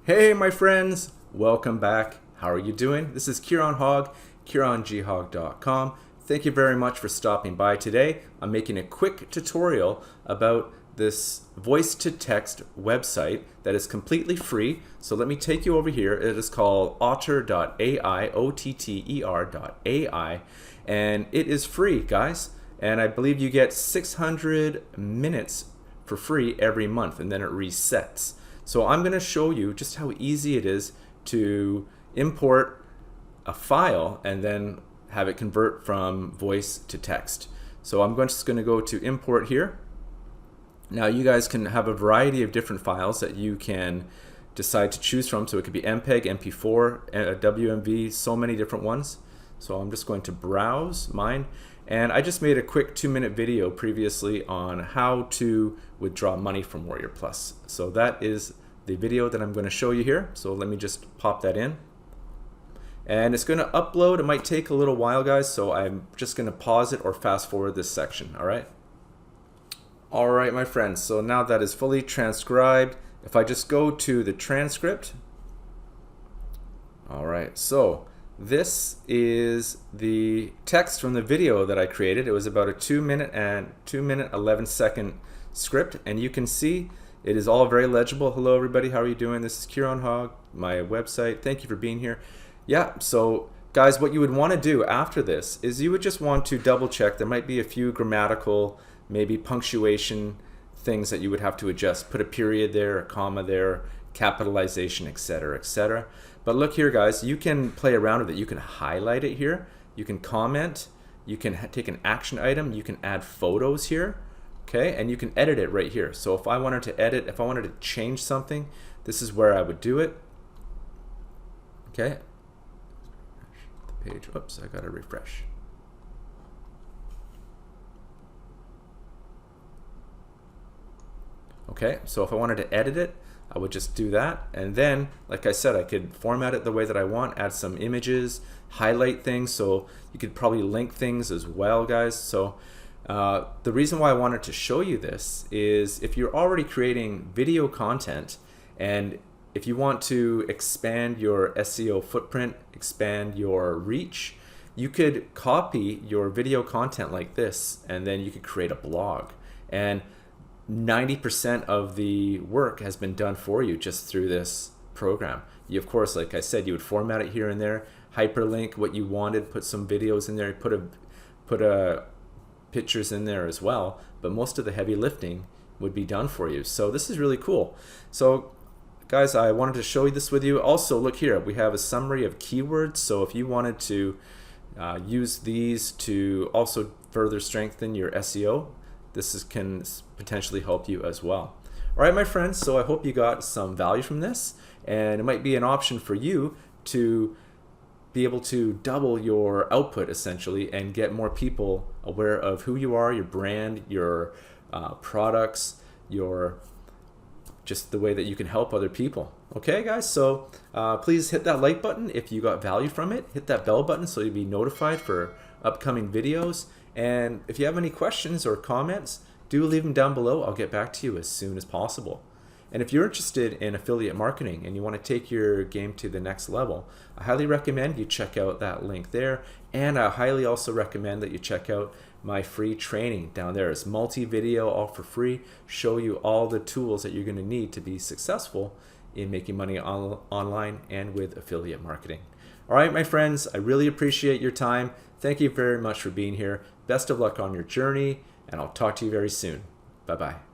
Hey my friends, welcome back. How are you doing? This is Kieran Hogg, KieranGHogg.com. Thank you very much for stopping by today. I'm making a quick tutorial about this voice-to-text website that is completely free. So let me take you over here. It is called otter.ai, O-T-T-E-R.ai, and it is free, guys. And I believe you get 600 minutes for free every month, and then it resets. So I'm going to show you just how easy it is to import a file and then have it convert from voice to text. So I'm just going to go to import here. Now you guys can have a variety of different files that you can decide to choose from. So it could be MPEG, MP4, WMV, so many different ones. So I'm just going to browse mine. And I just made a quick 2-minute video previously on how to withdraw money from Warrior Plus. So that is the video that I'm going to show you here. So let me just pop that in. And it's going to upload. It might take a little while, guys, so I'm just going to pause it or fast forward this section, all right? All right, my friends, so now that is fully transcribed, if I just go to the transcript, all right, so this is the text from the video that I created. It was about a 2 minute 11 second script, and you can see it is all very legible. Hello everybody, how are you doing? This is Kieran Hogg, my website. Thank you for being here. Yeah, so guys, what you would want to do after this is you would just want to double check. There might be a few grammatical, maybe punctuation things that you would have to adjust. Put a period there, a comma there, capitalization, etc., etc. But look here, guys, you can play around with it. You can highlight it here. You can comment. You can take an action item. You can add photos here, okay? And you can edit it right here. So if I wanted to edit, if I wanted to change something, this is where I would do it, okay? The page, whoops, I gotta refresh. Okay, so if I wanted to edit it, I would just do that, and then, like I said, I could format it the way that I want, add some images, highlight things, so you could probably link things as well, guys. So the reason why I wanted to show you this is if you're already creating video content, and if you want to expand your SEO footprint, expand your reach, you could copy your video content like this, and then you could create a blog. And 90% of the work has been done for you just through this program. You, of course, like I said, you would format it here and there, hyperlink what you wanted, put some videos in there, put pictures in there as well, but most of the heavy lifting would be done for you. So this is really cool. So guys, I wanted to show you this with you. Also, look here, we have a summary of keywords. So if you wanted to use these to also further strengthen your SEO, this can potentially help you as well. All right, my friends, so I hope you got some value from this, and it might be an option for you to be able to double your output essentially and get more people aware of who you are, your brand, your products, your just the way that you can help other people. Okay, guys, so please hit that like button if you got value from it. Hit that bell button so you'll be notified for upcoming videos. And if you have any questions or comments, do leave them down below. I'll get back to you as soon as possible. And if you're interested in affiliate marketing and you want to take your game to the next level, I highly recommend you check out that link there. And I highly also recommend that you check out my free training down there. It's multi-video, all for free, show you all the tools that you're going to need to be successful in making money online and with affiliate marketing. All right, my friends, I really appreciate your time. Thank you very much for being here. Best of luck on your journey, and I'll talk to you very soon. Bye-bye.